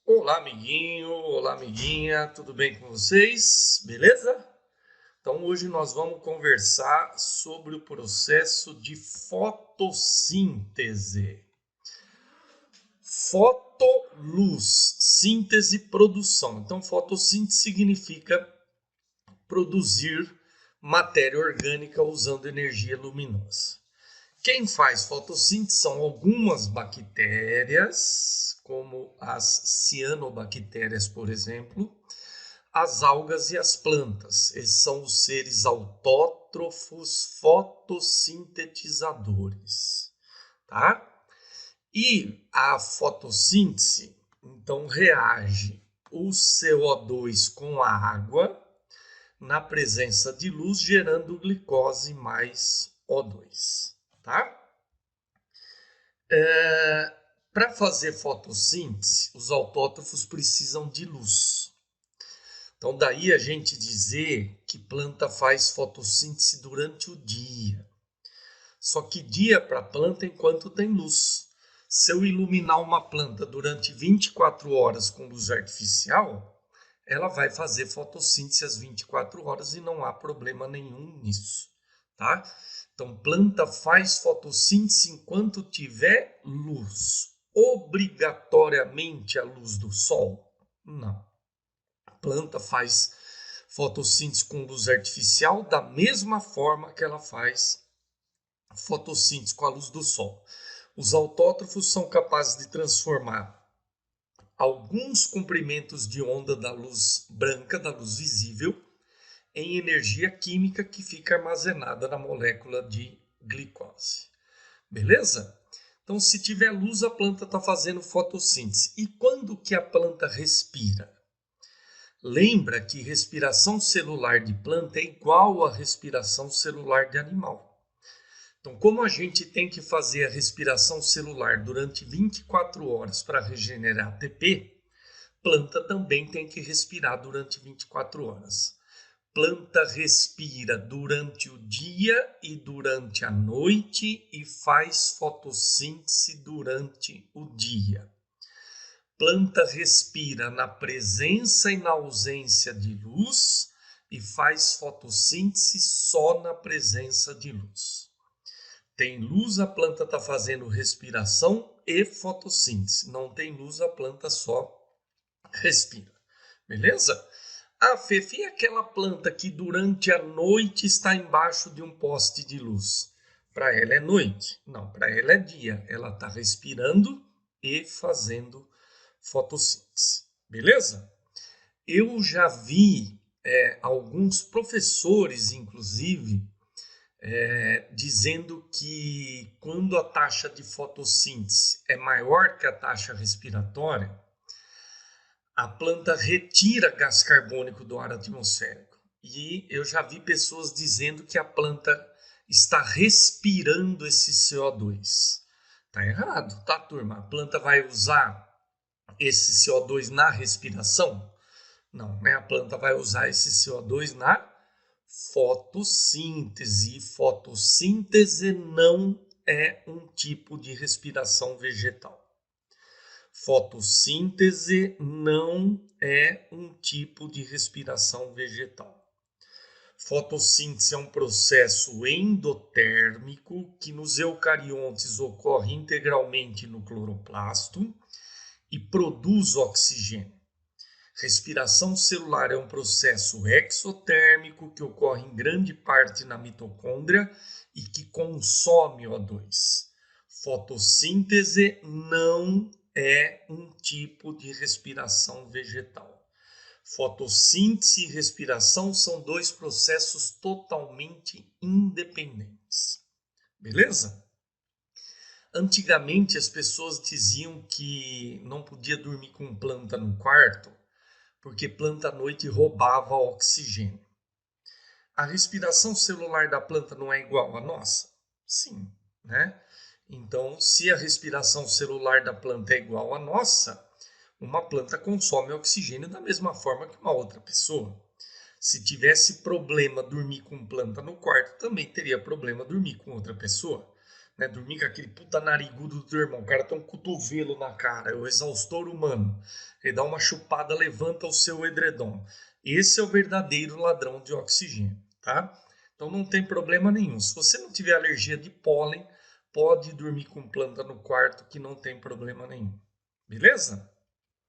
Olá, amiguinho, olá, amiguinha, tudo bem com vocês? Beleza? Então, hoje nós vamos conversar sobre o processo de fotossíntese. Fotoluz, síntese, produção. Então, fotossíntese significa produzir matéria orgânica usando energia luminosa. Quem faz fotossíntese são algumas bactérias, como as cianobactérias, por exemplo, as algas e as plantas. Esses são os seres autótrofos fotossintetizadores, tá? E a fotossíntese, então, reage o CO2 com a água na presença de luz, gerando glicose mais O2, tá? Para fazer fotossíntese, os autótrofos precisam de luz. Então, daí a gente dizer que planta faz fotossíntese durante o dia. Só que dia para planta enquanto tem luz. Se eu iluminar uma planta durante 24 horas com luz artificial, ela vai fazer fotossíntese às 24 horas e não há problema nenhum nisso, tá? Então, planta faz fotossíntese enquanto tiver luz. Obrigatoriamente a luz do sol? Não. A planta faz fotossíntese com luz artificial da mesma forma que ela faz fotossíntese com a luz do sol. Os autótrofos são capazes de transformar alguns comprimentos de onda da luz branca, da luz visível, em energia química que fica armazenada na molécula de glicose. Beleza? Então, se tiver luz, a planta está fazendo fotossíntese. E quando que a planta respira? Lembra que respiração celular de planta é igual à respiração celular de animal. Então, como a gente tem que fazer a respiração celular durante 24 horas para regenerar ATP, planta também tem que respirar durante 24 horas. Planta respira durante o dia e durante a noite e faz fotossíntese durante o dia. Planta respira na presença e na ausência de luz e faz fotossíntese só na presença de luz. Tem luz, a planta está fazendo respiração e fotossíntese. Não tem luz, a planta só respira. Beleza? Ah, Fefe, e aquela planta que durante a noite está embaixo de um poste de luz? Para ela é noite? Não, para ela é dia. Ela está respirando e fazendo fotossíntese. Beleza? Eu já vi alguns professores, inclusive, dizendo que quando a taxa de fotossíntese é maior que a taxa respiratória, a planta retira gás carbônico do ar atmosférico. E eu já vi pessoas dizendo que a planta está respirando esse CO2. Tá errado, tá, turma? A planta vai usar esse CO2 na respiração? Não, né? A planta vai usar esse CO2 na fotossíntese. E fotossíntese não é um tipo de respiração vegetal. Fotossíntese não é um tipo de respiração vegetal. Fotossíntese é um processo endotérmico que nos eucariontes ocorre integralmente no cloroplasto e produz oxigênio. Respiração celular é um processo exotérmico que ocorre em grande parte na mitocôndria e que consome O2. Fotossíntese não é um tipo de respiração vegetal. Fotossíntese e respiração são dois processos totalmente independentes. Beleza? Antigamente as pessoas diziam que não podia dormir com planta no quarto porque planta à noite roubava oxigênio. A respiração celular da planta não é igual à nossa? Sim, né? Então, se a respiração celular da planta é igual à nossa, uma planta consome oxigênio da mesma forma que uma outra pessoa. Se tivesse problema dormir com planta no quarto, também teria problema dormir com outra pessoa. né? Dormir com aquele puta narigudo do teu irmão. O cara tem um cotovelo na cara, é o exaustor humano. Ele dá uma chupada, levanta o seu edredom. Esse é o verdadeiro ladrão de oxigênio, tá? Então não tem problema nenhum. Se você não tiver alergia de pólen, pode dormir com planta no quarto que não tem problema nenhum. Beleza?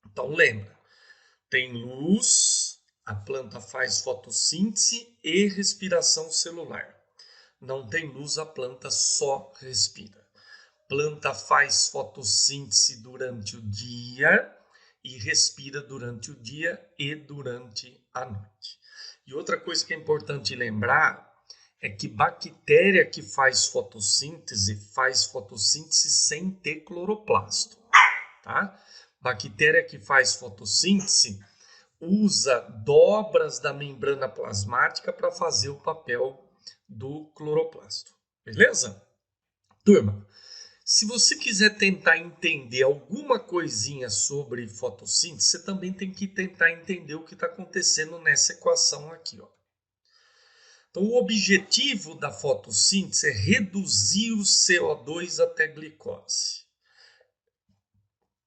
Então lembra, tem luz, a planta faz fotossíntese e respiração celular. Não tem luz, a planta só respira. Planta faz fotossíntese durante o dia e respira durante o dia e durante a noite. E outra coisa que é importante lembrar é que bactéria que faz fotossíntese sem ter cloroplasto, tá? Bactéria que faz fotossíntese usa dobras da membrana plasmática para fazer o papel do cloroplasto. Beleza? Turma, se você quiser tentar entender alguma coisinha sobre fotossíntese, você também tem que tentar entender o que está acontecendo nessa equação aqui, ó. Então, o objetivo da fotossíntese é reduzir o CO2 até glicose.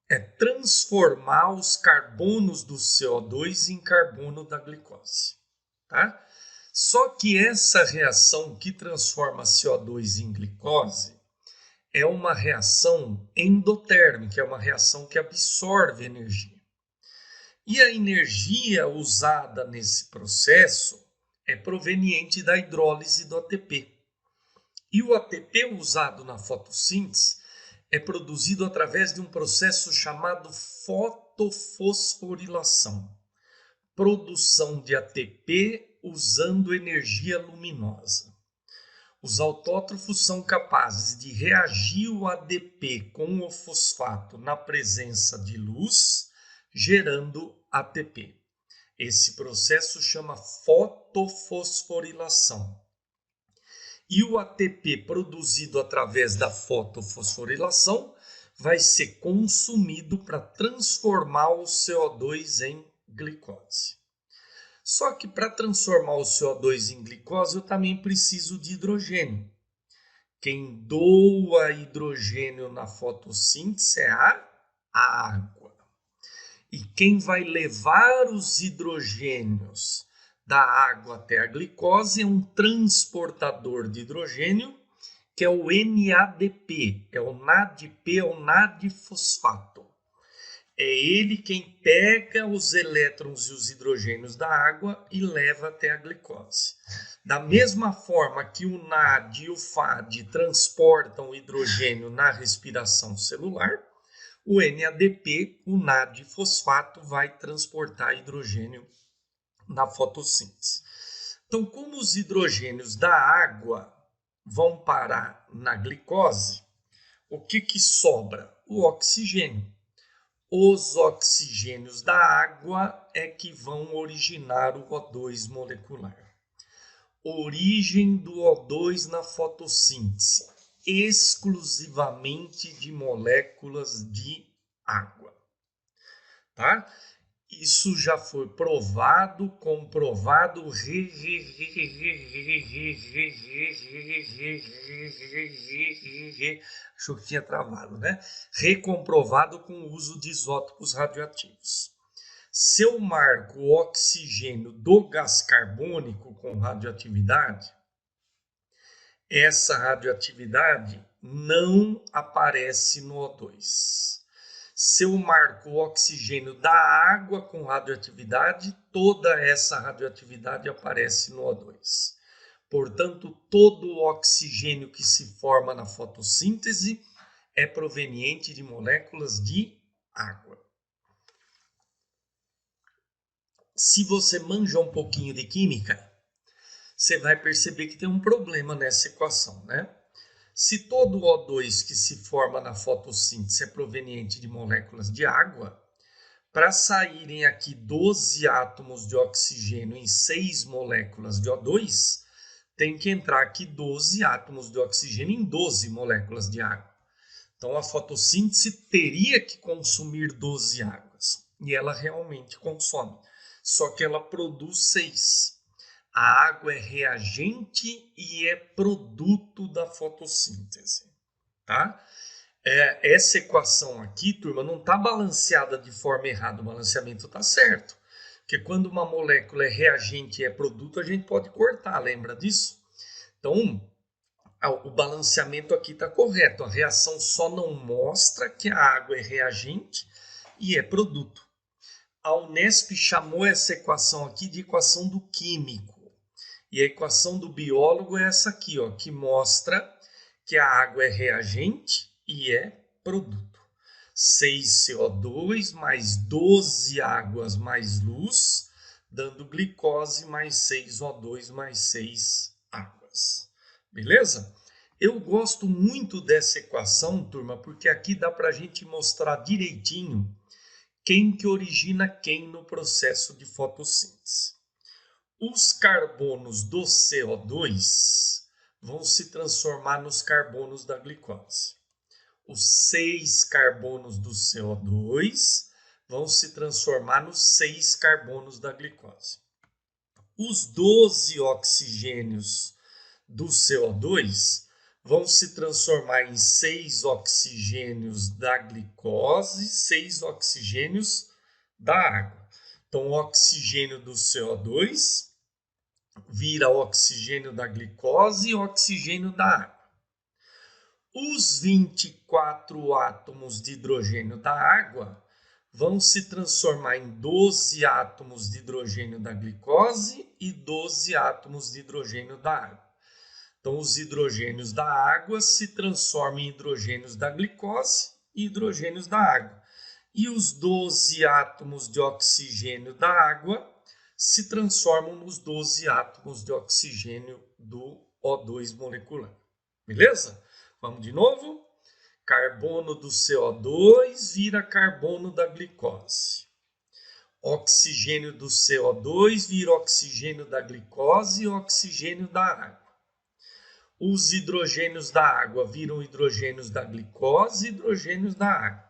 É transformar os carbonos do CO2 em carbono da glicose, tá? Só que essa reação que transforma CO2 em glicose é uma reação endotérmica, é uma reação que absorve energia. E a energia usada nesse processo é proveniente da hidrólise do ATP. E o ATP usado na fotossíntese é produzido através de um processo chamado fotofosforilação. Produção de ATP usando energia luminosa. Os autótrofos são capazes de reagir o ADP com o fosfato na presença de luz, gerando ATP. Esse processo chama fotofosforilação. E o ATP produzido através da fotofosforilação vai ser consumido para transformar o CO2 em glicose. Só que para transformar o CO2 em glicose, eu também preciso de hidrogênio. Quem doa hidrogênio na fotossíntese é a água. E quem vai levar os hidrogênios da água até a glicose é um transportador de hidrogênio, que é o NADP, é o NADP, é o NADfosfato. É ele quem pega os elétrons e os hidrogênios da água e leva até a glicose. Da mesma forma que o NAD e o FAD transportam o hidrogênio na respiração celular, o NADP, o NAD-fosfato, vai transportar hidrogênio na fotossíntese. Então, como os hidrogênios da água vão parar na glicose, o que sobra? O oxigênio. Os oxigênios da água é que vão originar o O2 molecular. Origem do O2 na fotossíntese, exclusivamente de moléculas de água, tá? Isso já foi provado, comprovado, achou que tinha travado, né? Recomprovado com o uso de isótopos radioativos. Se eu marco o oxigênio do gás carbônico com radioatividade, essa radioatividade não aparece no O2. Se eu marco o oxigênio da água com radioatividade, toda essa radioatividade aparece no O2. Portanto, todo o oxigênio que se forma na fotossíntese é proveniente de moléculas de água. Se você manja um pouquinho de química, você vai perceber que tem um problema nessa equação, né? Se todo o O2 que se forma na fotossíntese é proveniente de moléculas de água, para saírem aqui 12 átomos de oxigênio em 6 moléculas de O2, tem que entrar aqui 12 átomos de oxigênio em 12 moléculas de água. Então a fotossíntese teria que consumir 12 águas, e ela realmente consome, só que ela produz 6. A água é reagente e é produto da fotossíntese. tá? Essa equação aqui, turma, não está balanceada de forma errada, o balanceamento está certo. Porque quando uma molécula é reagente e é produto, a gente pode cortar, lembra disso? Então, o balanceamento aqui está correto. A reação só não mostra que a água é reagente e é produto. A Unesp chamou essa equação aqui de equação do químico. E a equação do biólogo é essa aqui, ó, que mostra que a água é reagente e é produto. 6CO2 mais 12 águas mais luz, dando glicose mais 6O2 mais 6 águas. Beleza? Eu gosto muito dessa equação, turma, porque aqui dá para a gente mostrar direitinho quem que origina quem no processo de fotossíntese. Os carbonos do CO2 vão se transformar nos carbonos da glicose. Os 6 carbonos do CO2 vão se transformar nos 6 carbonos da glicose. Os 12 oxigênios do CO2 vão se transformar em 6 oxigênios da glicose, 6 oxigênios da água. Então, o oxigênio do CO2 vira oxigênio da glicose e oxigênio da água. Os 24 átomos de hidrogênio da água vão se transformar em 12 átomos de hidrogênio da glicose e 12 átomos de hidrogênio da água. Então, os hidrogênios da água se transformam em hidrogênios da glicose e hidrogênios da água. E os 12 átomos de oxigênio da água se transformam nos 12 átomos de oxigênio do O2 molecular. Beleza? Vamos de novo? Carbono do CO2 vira carbono da glicose. Oxigênio do CO2 vira oxigênio da glicose e oxigênio da água. Os hidrogênios da água viram hidrogênios da glicose e hidrogênios da água.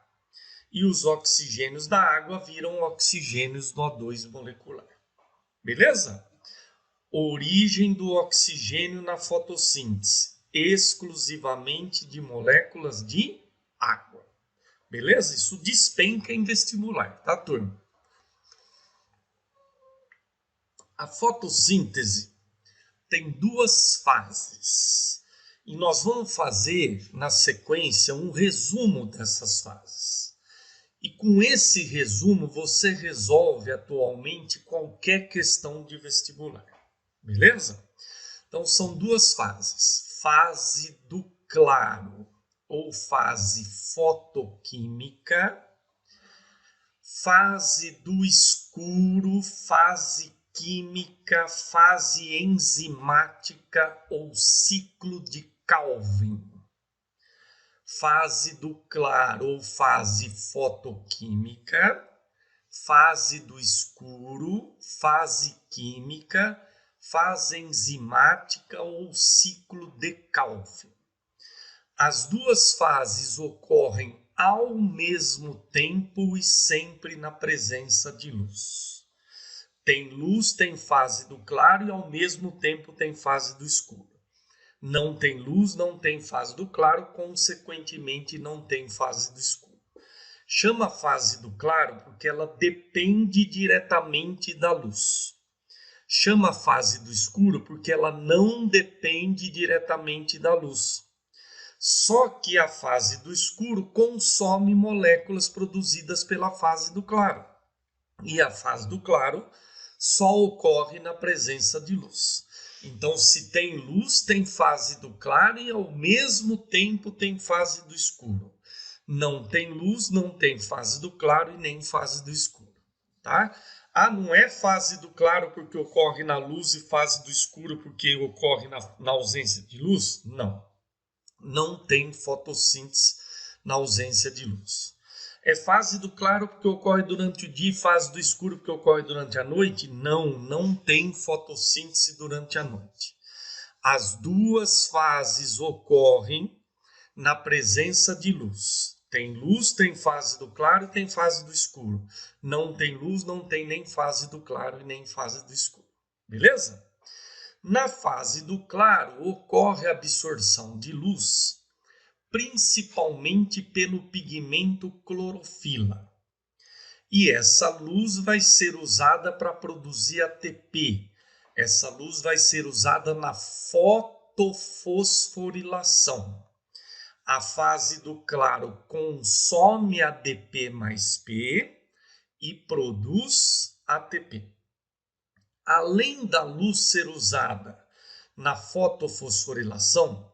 E os oxigênios da água viram oxigênios do O2 molecular. Beleza? Origem do oxigênio na fotossíntese, exclusivamente de moléculas de água. Beleza? Isso despenca em vestibular, tá, turma? A fotossíntese tem duas fases. E nós vamos fazer, na sequência, um resumo dessas fases. E com esse resumo, você resolve atualmente qualquer questão de vestibular. Beleza? Então, são duas fases. Fase do claro, ou fase fotoquímica. Fase do escuro, fase química, fase enzimática ou ciclo de Calvin. Fase do claro ou fase fotoquímica, fase do escuro, fase química, fase enzimática ou ciclo de Calvin. As duas fases ocorrem ao mesmo tempo e sempre na presença de luz. Tem luz, tem fase do claro e ao mesmo tempo tem fase do escuro. Não tem luz, não tem fase do claro, consequentemente não tem fase do escuro. Chama a fase do claro porque ela depende diretamente da luz. Chama a fase do escuro porque ela não depende diretamente da luz. Só que a fase do escuro consome moléculas produzidas pela fase do claro. E a fase do claro só ocorre na presença de luz. Então, se tem luz, tem fase do claro e ao mesmo tempo tem fase do escuro. Não tem luz, não tem fase do claro e nem fase do escuro, tá? Ah, não é fase do claro porque ocorre na luz e fase do escuro porque ocorre na ausência de luz? Não. Não tem fotossíntese na ausência de luz. É fase do claro porque ocorre durante o dia e fase do escuro porque ocorre durante a noite? Não, não tem fotossíntese durante a noite. As duas fases ocorrem na presença de luz. Tem luz, tem fase do claro e tem fase do escuro. Não tem luz, não tem nem fase do claro e nem fase do escuro. Beleza? Na fase do claro ocorre a absorção de luz principalmente pelo pigmento clorofila. E essa luz vai ser usada para produzir ATP. Essa luz vai ser usada na fotofosforilação. A fase do claro consome ADP mais P e produz ATP. Além da luz ser usada na fotofosforilação,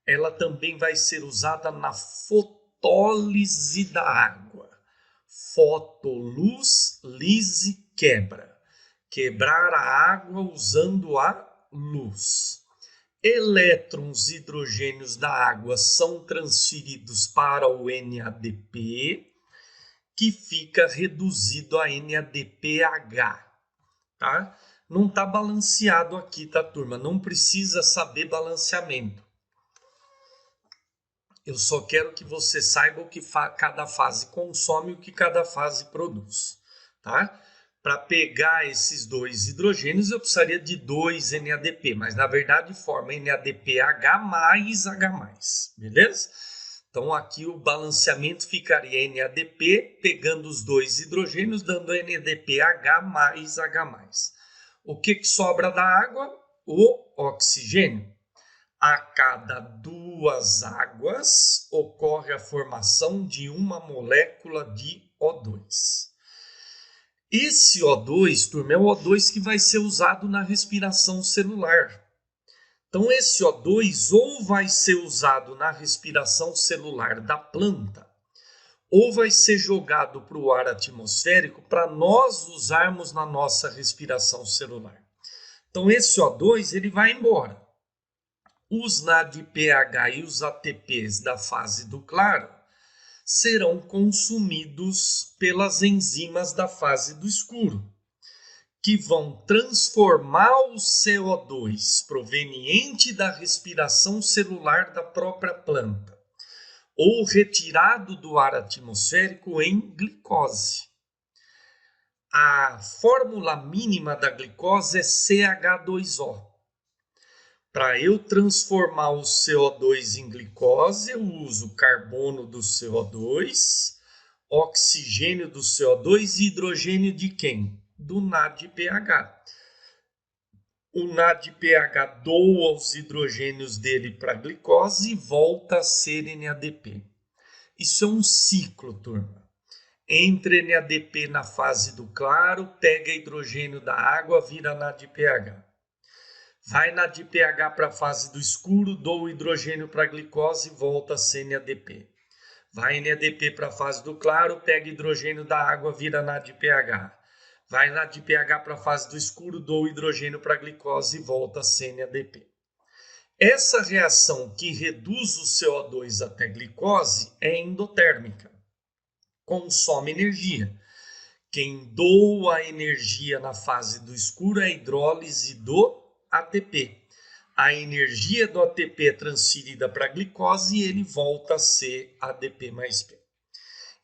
ela também vai ser usada na fotólise da água. Fotoluz, lise, quebra. Quebrar a água usando a luz. Elétrons e hidrogênios da água são transferidos para o NADP, que fica reduzido a NADPH, tá? Não está balanceado aqui, tá, turma? Não precisa saber balanceamento. Eu só quero que você saiba o que cada fase consome e o que cada fase produz, tá? Para pegar esses dois hidrogênios, eu precisaria de 2 NADP, mas na verdade forma NADPH mais H+, beleza? Então aqui o balanceamento ficaria NADP, pegando os dois hidrogênios, dando NADPH mais H+. O que sobra da água? O oxigênio. A cada 2 águas ocorre a formação de uma molécula de O2. Esse O2, turma, é o O2 que vai ser usado na respiração celular. Então, esse O2 ou vai ser usado na respiração celular da planta, ou vai ser jogado para o ar atmosférico para nós usarmos na nossa respiração celular. Então, esse O2 ele vai embora. Os NADPH e os ATPs da fase do claro serão consumidos pelas enzimas da fase do escuro, que vão transformar o CO2 proveniente da respiração celular da própria planta ou retirado do ar atmosférico em glicose. A fórmula mínima da glicose é CH2O. Para eu transformar o CO2 em glicose, eu uso carbono do CO2, oxigênio do CO2 e hidrogênio de quem? Do NADPH. O NADPH doa os hidrogênios dele para a glicose e volta a ser NADP. Isso é um ciclo, turma. Entra NADP na fase do claro, pega hidrogênio da água, vira NADPH. Vai NADPH para a fase do escuro, doa o hidrogênio para a glicose e volta a ser NADP. Vai NADP para a fase do claro, pega hidrogênio da água, vira NADPH. Vai NADPH para a fase do escuro, doa o hidrogênio para a glicose e volta a ser NADP. Essa reação que reduz o CO2 até glicose é endotérmica. Consome energia. Quem doa a energia na fase do escuro é a hidrólise do ATP. A energia do ATP é transferida para a glicose e ele volta a ser ADP mais P.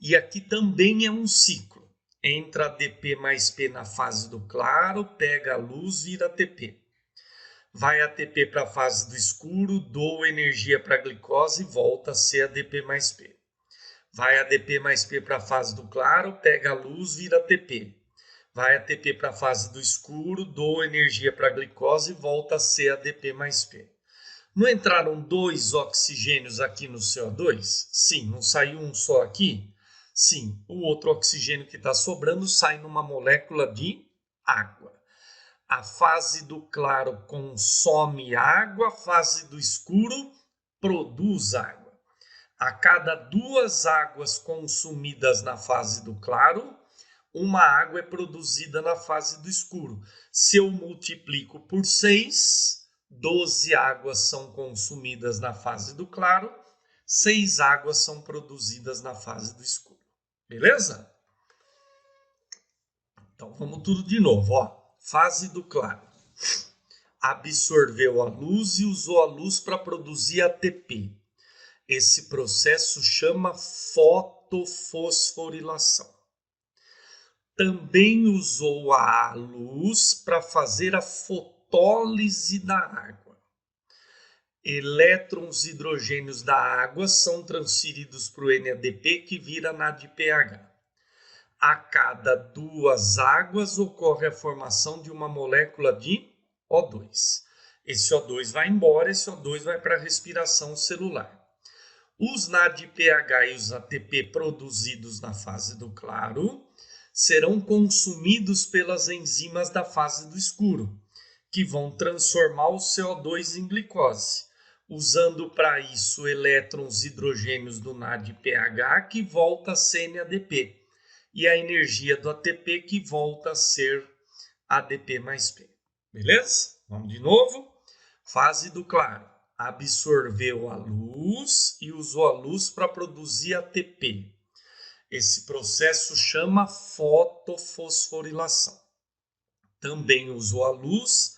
E aqui também é um ciclo. Entra ADP mais P na fase do claro, pega a luz, vira ATP. Vai ATP para a fase do escuro, doa energia para a glicose e volta a ser ADP mais P. Vai ADP mais P para a fase do claro, pega a luz, vira ATP. Vai ATP para a fase do escuro, doa energia para a glicose e volta a ser ADP mais P. Não entraram 2 oxigênios aqui no CO2? Sim. Não saiu um só aqui? Sim. O outro oxigênio que está sobrando sai numa molécula de água. A fase do claro consome água, a fase do escuro produz água. A cada 2 águas consumidas na fase do claro, uma água é produzida na fase do escuro. Se eu multiplico por 6, 12 águas são consumidas na fase do claro, 6 águas são produzidas na fase do escuro. Beleza? Então vamos tudo de novo, ó. Fase do claro. Absorveu a luz e usou a luz para produzir ATP. Esse processo chama fotofosforilação. Também usou a luz para fazer a fotólise da água. Elétrons hidrogênios da água são transferidos para o NADP, que vira NADPH. A cada 2 águas ocorre a formação de uma molécula de O2. Esse O2 vai embora, esse O2 vai para a respiração celular. Os NADPH e os ATP produzidos na fase do claro serão consumidos pelas enzimas da fase do escuro, que vão transformar o CO2 em glicose, usando para isso elétrons hidrogênios do NADPH, que volta a ser NADP, e a energia do ATP, que volta a ser ADP mais P. Beleza? Vamos de novo. Fase do claro. Absorveu a luz e usou a luz para produzir ATP. Esse processo chama fotofosforilação. Também usou a luz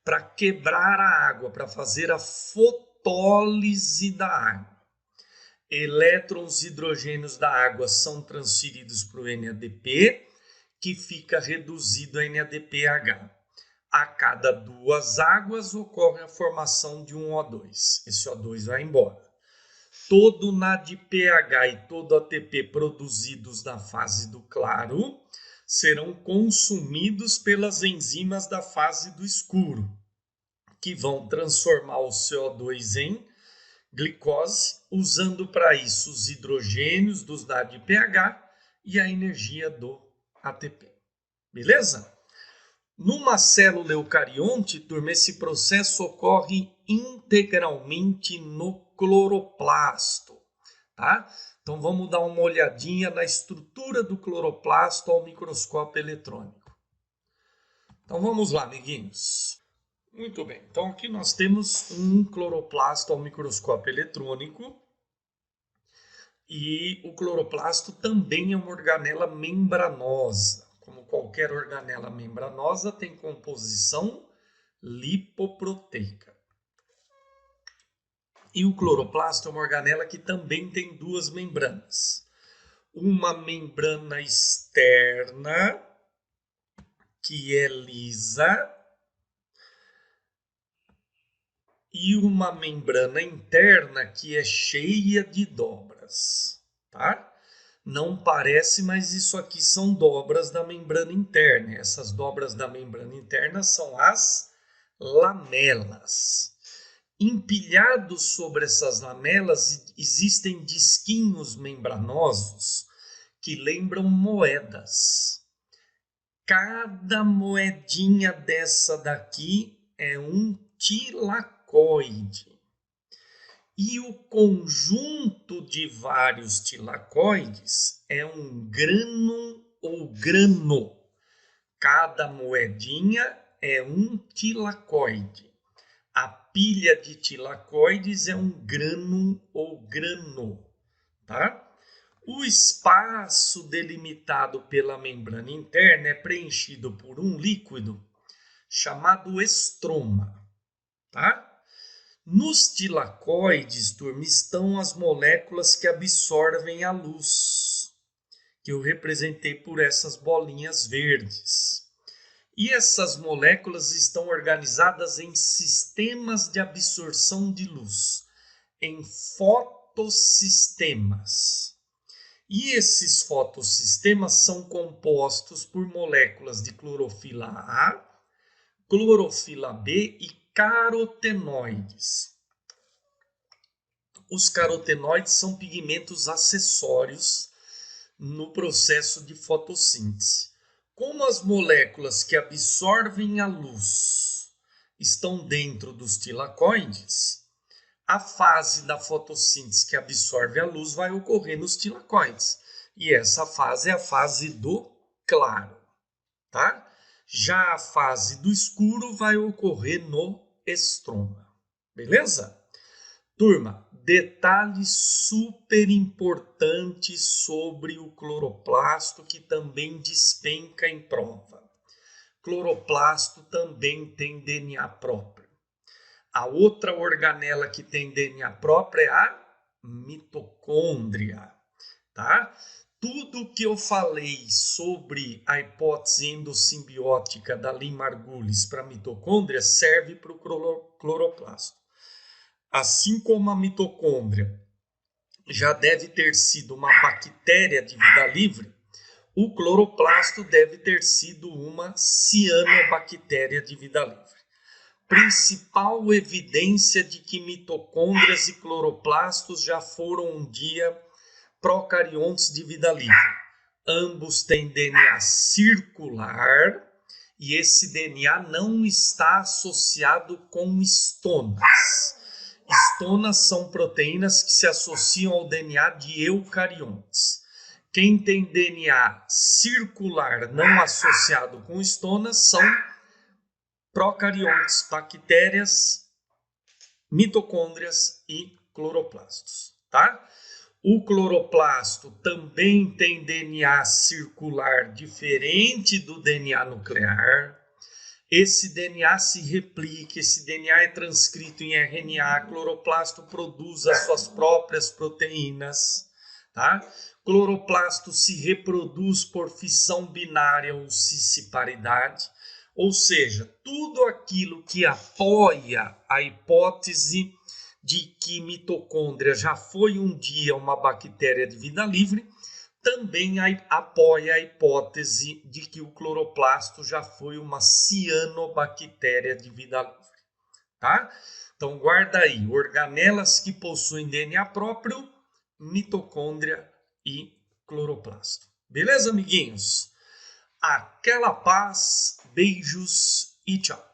para quebrar a água, para fazer a fotólise da água. Elétrons hidrogênios da água são transferidos para o NADP, que fica reduzido a NADPH. A cada 2 águas ocorre a formação de um O2. Esse O2 vai embora. Todo NADPH e todo ATP produzidos na fase do claro serão consumidos pelas enzimas da fase do escuro, que vão transformar o CO2 em glicose, usando para isso os hidrogênios dos NADPH e a energia do ATP. Beleza? Numa célula eucarionte, turma, esse processo ocorre integralmente no cloroplasto, tá? Então vamos dar uma olhadinha na estrutura do cloroplasto ao microscópio eletrônico. Então vamos lá, amiguinhos. Muito bem, então aqui nós temos um cloroplasto ao microscópio eletrônico, e o cloroplasto também é uma organela membranosa. Como qualquer organela membranosa, tem composição lipoproteica. E o cloroplasto é uma organela que também tem 2 membranas. Uma membrana externa, que é lisa, e uma membrana interna que é cheia de dobras, tá? Não parece, mas isso aqui são dobras da membrana interna. Essas dobras da membrana interna são as lamelas. Empilhados sobre essas lamelas existem disquinhos membranosos que lembram moedas. Cada moedinha dessa daqui é um tilacoide. E o conjunto de vários tilacoides é um grânum ou grano. Cada moedinha é um tilacoide. A pilha de tilacoides é um grânum ou grano, tá? O espaço delimitado pela membrana interna é preenchido por um líquido chamado estroma, tá? Nos tilacoides, turma, estão as moléculas que absorvem a luz, que eu representei por essas bolinhas verdes. E essas moléculas estão organizadas em sistemas de absorção de luz, em fotossistemas. E esses fotossistemas são compostos por moléculas de clorofila A, clorofila B e carotenoides. Os carotenoides são pigmentos acessórios no processo de fotossíntese. Como as moléculas que absorvem a luz estão dentro dos tilacoides, a fase da fotossíntese que absorve a luz vai ocorrer nos tilacoides. E essa fase é a fase do claro, tá? Já a fase do escuro vai ocorrer no estroma. Beleza? Turma, detalhe super importante sobre o cloroplasto que também despenca em prova. Cloroplasto também tem DNA próprio. A outra organela que tem DNA próprio é a mitocôndria, tá? Tudo que eu falei sobre a hipótese endossimbiótica da Lin-Margulis para a mitocôndria serve para o cloroplasto. assim como a mitocôndria já deve ter sido uma bactéria de vida livre, o cloroplasto deve ter sido uma cianobactéria de vida livre. Principal evidência de que mitocôndrias e cloroplastos já foram um dia procariontes de vida livre. Ambos têm DNA circular e esse DNA não está associado com estonas. Estonas são proteínas que se associam ao DNA de eucariontes. Quem tem DNA circular não associado com estonas são procariontes, bactérias, mitocôndrias e cloroplastos, tá? O cloroplasto também tem DNA circular diferente do DNA nuclear. Esse DNA se replica, esse DNA é transcrito em RNA, cloroplasto produz as suas próprias proteínas, tá? Cloroplasto se reproduz por fissão binária ou cisparidade, ou seja, tudo aquilo que apoia a hipótese de que mitocôndria já foi um dia uma bactéria de vida livre, também apoia a hipótese de que o cloroplasto já foi uma cianobactéria de vida livre, tá? Então guarda aí, organelas que possuem DNA próprio, mitocôndria e cloroplasto. Beleza, amiguinhos? Aquela paz, beijos e tchau.